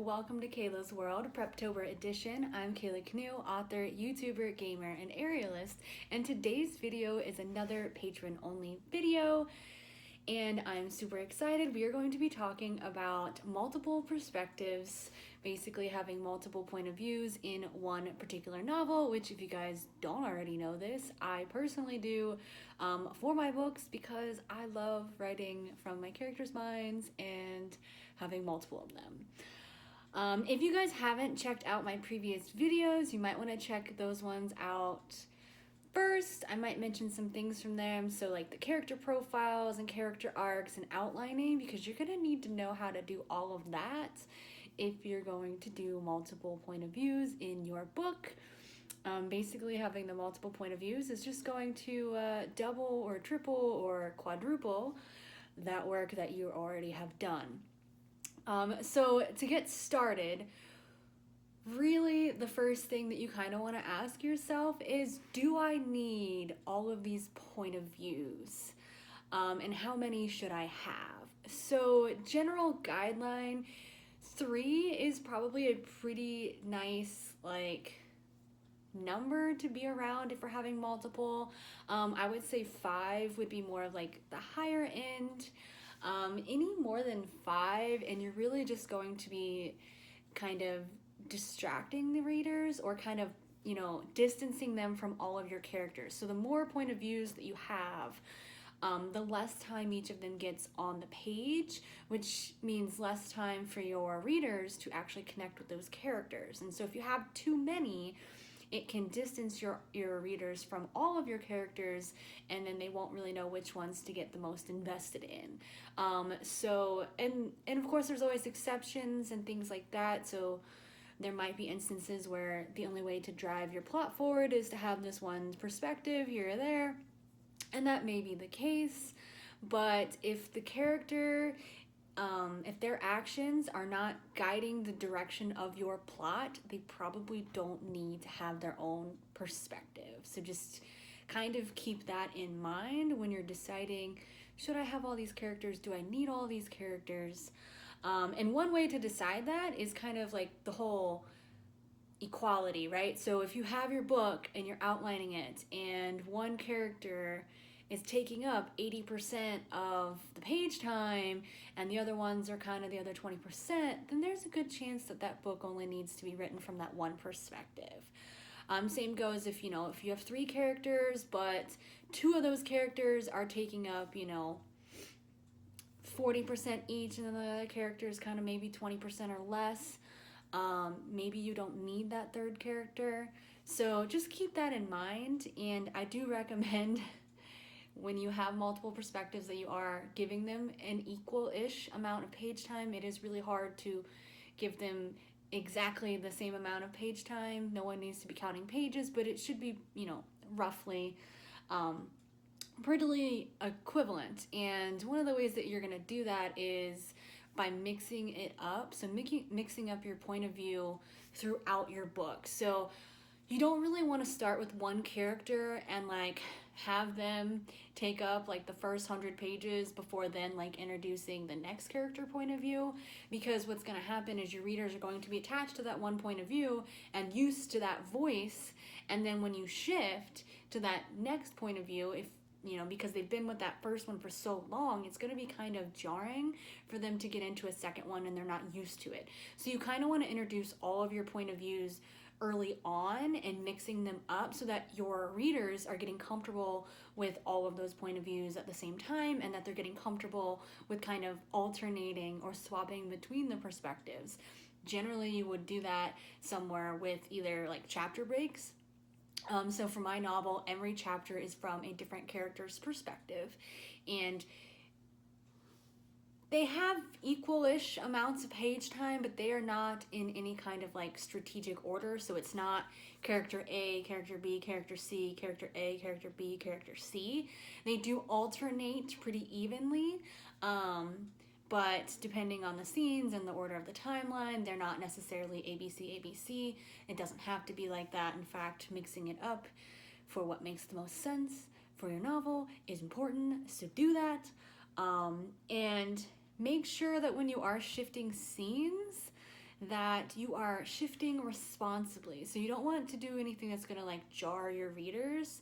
welcome to Kayla's World, Preptober edition. I'm Kayla Canoe, author, YouTuber, gamer, and aerialist, and today's video is another patron-only video, and I'm super excited. We are going to be talking about multiple perspectives, basically having multiple point of views in one particular novel, which if you guys don't already know this, I personally do for my books because I love writing from my characters' minds and having multiple of them. If you guys haven't checked out my previous videos, you might want to check those ones out first. I might mention some things from them, so like the character profiles and character arcs and outlining, because you're gonna need to know how to do all of that if you're going to do multiple point of views in your book. Basically having the multiple point of views is just going to double or triple or quadruple that work that you already have done. So to get started, really the first thing that you kind of want to ask yourself is, do I need all of these point of views? And how many should I have? So general guideline, 3 is probably a pretty nice number to be around if we're having multiple. I would say 5 would be more of like the higher end. Any more than 5 and you're really just going to be kind of distracting the readers or kind of, distancing them from all of your characters. So the more point of views that you have, the less time each of them gets on the page, which means less time for your readers to actually connect with those characters. And so if you have too many, it can distance your readers from all of your characters, and then they won't really know which ones to get the most invested in. And of course there's always exceptions and things like that. So there might be instances where the only way to drive your plot forward is to have this one perspective here or there, and that may be the case. But if the character, if their actions are not guiding the direction of your plot, they probably don't need to have their own perspective. So just kind of keep that in mind when you're deciding, should I have all these characters? Do I need all these characters? And one way to decide that is kind of like the whole equality, right? So if you have your book and you're outlining it and one character is taking up 80% of the page time and the other ones are kind of the other 20%, then there's a good chance that that book only needs to be written from that one perspective. Same goes if you have 3 characters, but 2 of those characters are taking up, 40% each, and then the other characters kind of maybe 20% or less. Maybe you don't need that 3rd character. So just keep that in mind, and I do recommend when you have multiple perspectives that you are giving them an equal-ish amount of page time. It is really hard to give them exactly the same amount of page time. No one needs to be counting pages, but it should be, roughly pretty equivalent. And one of the ways that you're going to do that is by mixing it up. So mixing up your point of view throughout your book. So you don't really want to start with one character and have them take up the first 100 pages before then introducing the next character point of view, because what's going to happen is your readers are going to be attached to that one point of view and used to that voice, and then when you shift to that next point of view, because they've been with that first one for so long, it's going to be kind of jarring for them to get into a second one and they're not used to it. So you kind of want to introduce all of your point of views early on and mixing them up so that your readers are getting comfortable with all of those point of views at the same time, and that they're getting comfortable with kind of alternating or swapping between the perspectives. Generally, you would do that somewhere with either chapter breaks. So for my novel, every chapter is from a different character's perspective, and they have equal-ish amounts of page time, but they are not in any kind of strategic order. So it's not character A, character B, character C, character A, character B, character C. They do alternate pretty evenly, but depending on the scenes and the order of the timeline, they're not necessarily ABC, ABC. It doesn't have to be like that. In fact, mixing it up for what makes the most sense for your novel is important, so do that. And make sure that when you are shifting scenes that you are shifting responsibly. So you don't want to do anything that's going to like jar your readers.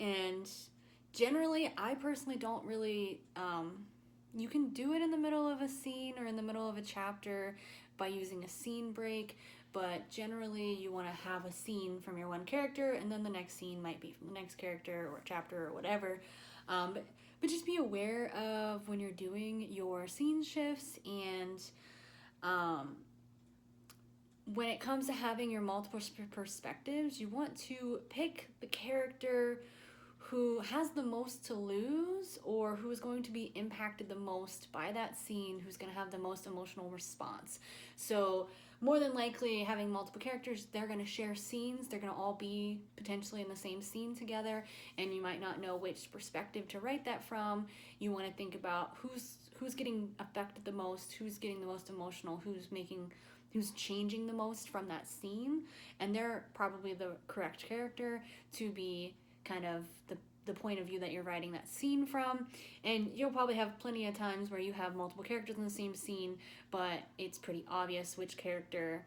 And generally, I personally don't really, you can do it in the middle of a scene or in the middle of a chapter by using a scene break, but generally you want to have a scene from your one character, and then the next scene might be from the next character or chapter or whatever. But just be aware of when you're doing your scene shifts, and when it comes to having your multiple perspectives, you want to pick the character who has the most to lose, or who is going to be impacted the most by that scene, who's going to have the most emotional response. So more than likely, having multiple characters, they're going to share scenes. They're going to all be potentially in the same scene together, and you might not know which perspective to write that from. You want to think about who's getting affected the most, who's getting the most emotional, who's changing the most from that scene, and they're probably the correct character to be kind of the point of view that you're writing that scene from. And you'll probably have plenty of times where you have multiple characters in the same scene, but it's pretty obvious which character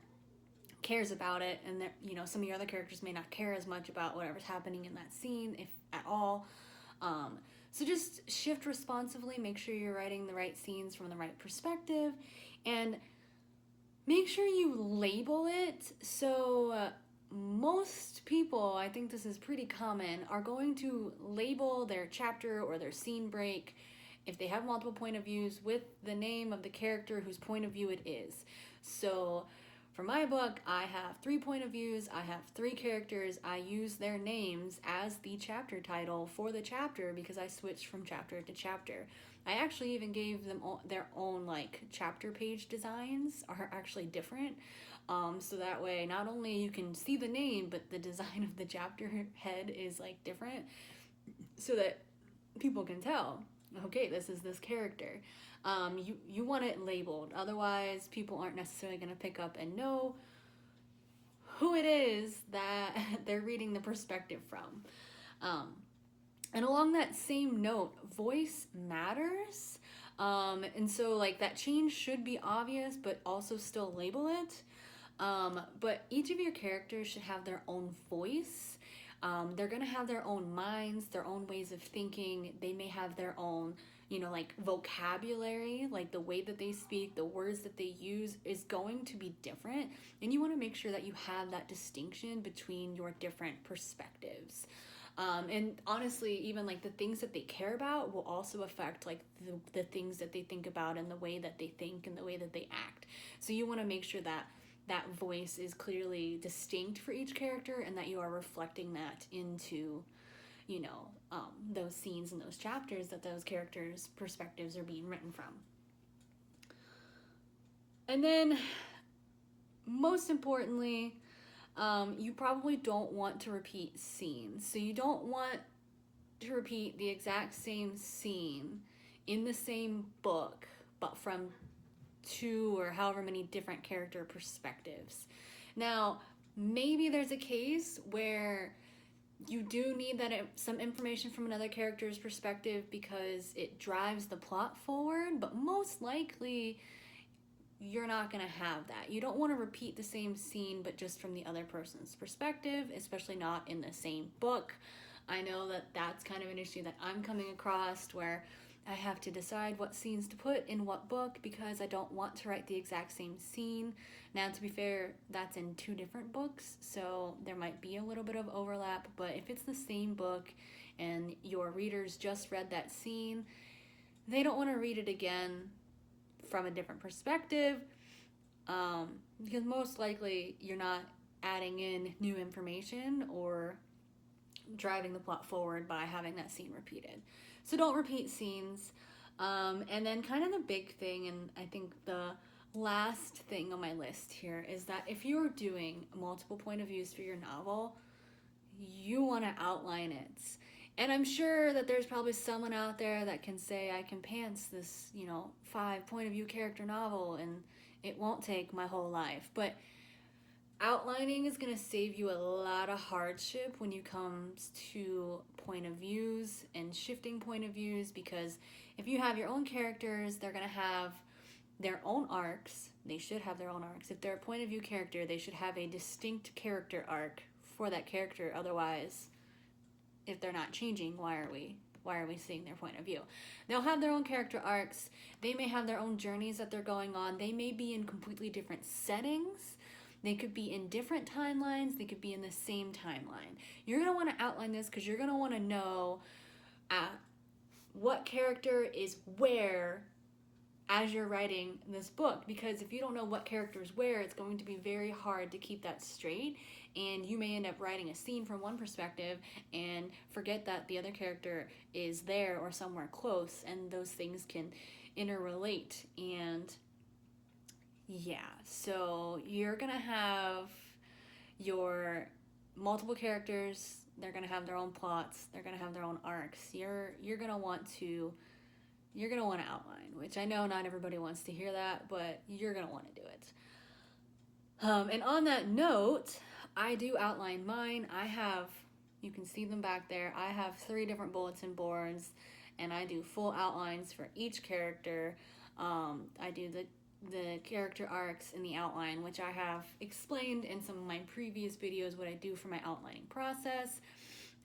cares about it, and that, you know, some of your other characters may not care as much about whatever's happening in that scene, if at all. So just shift responsibly, make sure you're writing the right scenes from the right perspective, and make sure you label it. So most people, I think this is pretty common, are going to label their chapter or their scene break, if they have multiple point of views, with the name of the character whose point of view it is. So for my book, I have 3 point of views, I have 3 characters, I use their names as the chapter title for the chapter because I switched from chapter to chapter. I actually even gave them their own like chapter page designs are actually different. So that way, not only you can see the name, but the design of the chapter head is like different, so that people can tell, okay, this is this character. You want it labeled, otherwise people aren't necessarily going to pick up and know who it is that they're reading the perspective from. And along that same note, voice matters. And so like that change should be obvious, but also still label it. But each of your characters should have their own voice. They're going to have their own minds, their own ways of thinking. They may have their own, you know, like vocabulary, like the way that they speak, the words that they use is going to be different. And you want to make sure that you have that distinction between your different perspectives. And honestly, even like the things that they care about will also affect like the things that they think about, and the way that they think and the way that they act. So you want to make sure that that voice is clearly distinct for each character, and that you are reflecting that into, you know, those scenes and those chapters that those characters' perspectives are being written from. And then, most importantly, you probably don't want to repeat scenes. So you don't want to repeat the exact same scene in the same book, but from 2 or however many different character perspectives. Now, maybe there's a case where you do need that some information from another character's perspective because it drives the plot forward, but most likely you're not going to have that. You don't want to repeat the same scene, but just from the other person's perspective, especially not in the same book. I know that that's kind of an issue that I'm coming across, where I have to decide what scenes to put in what book because I don't want to write the exact same scene. Now, to be fair, that's in 2 different books, so there might be a little bit of overlap, but if it's the same book and your readers just read that scene, they don't want to read it again from a different perspective, because most likely you're not adding in new information or driving the plot forward by having that scene repeated. So don't repeat scenes. And then kind of the big thing, and I think the last thing on my list here, is that if you're doing multiple point of views for your novel, you want to outline it. And I'm sure that there's probably someone out there that can say, I can pants this, 5 point of view character novel and it won't take my whole life. But outlining is going to save you a lot of hardship when it comes to point of views and shifting point of views, because if you have your own characters, they're going to have their own arcs. They should have their own arcs. If they're a point of view character, they should have a distinct character arc for that character. Otherwise, if they're not changing, why are we seeing their point of view? They'll have their own character arcs. They may have their own journeys that they're going on. They may be in completely different settings. They could be in different timelines. They could be in the same timeline. You're going to want to outline this because you're going to want to know what character is where as you're writing this book, because if you don't know what character is where, it's going to be very hard to keep that straight, and you may end up writing a scene from one perspective and forget that the other character is there or somewhere close, and those things can interrelate. And yeah, so you're gonna have your multiple characters. They're gonna have their own plots. They're gonna have their own arcs. You're gonna want to outline, which I know not everybody wants to hear that, but you're gonna want to do it. And on that note, I do outline mine. You can see them back there. I have 3 different bulletin boards, and I do full outlines for each character. I do the character arcs in the outline, which I have explained in some of my previous videos what I do for my outlining process.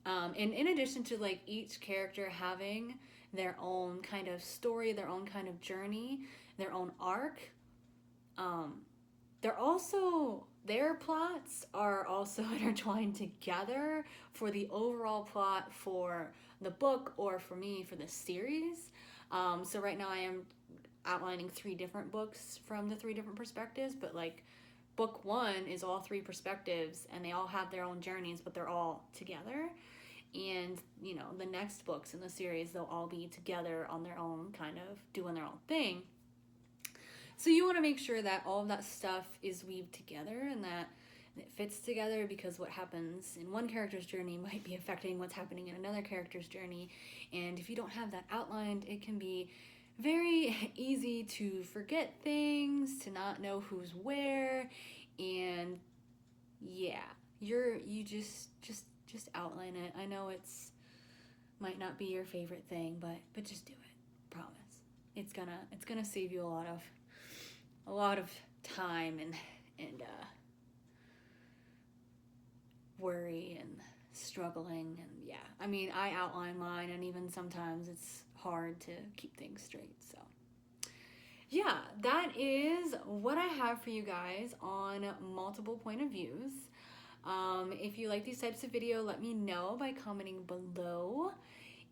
And in addition to like each character having their own kind of story, their own kind of journey, their own arc, their plots are also intertwined together for the overall plot for the book, or for me for the series. So right now I am outlining 3 different books from the 3 different perspectives, but like book 1 is all 3 perspectives, and they all have their own journeys, but they're all together. And you know, the next books in the series, they'll all be together on their own, kind of doing their own thing. So you want to make sure that all of that stuff is weaved together and that it fits together, because what happens in one character's journey might be affecting what's happening in another character's journey. And if you don't have that outlined, it can be very easy to forget things, to not know who's where. And yeah, you just outline it. I know might not be your favorite thing, but just do it. Promise. It's gonna save you a lot of time and worry and struggling. And yeah, I mean, I outline mine, and even sometimes it's hard to keep things straight. So yeah, that is what I have for you guys on multiple point of views. If you like these types of video, let me know by commenting below.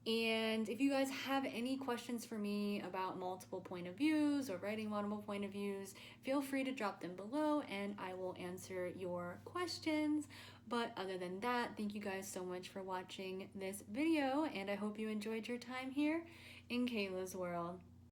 And if you guys have any questions for me about multiple point of views or writing multiple point of views, feel free to drop them below and I will answer your questions. But other than that, thank you guys so much for watching this video, and I hope you enjoyed your time here in Kayla's world.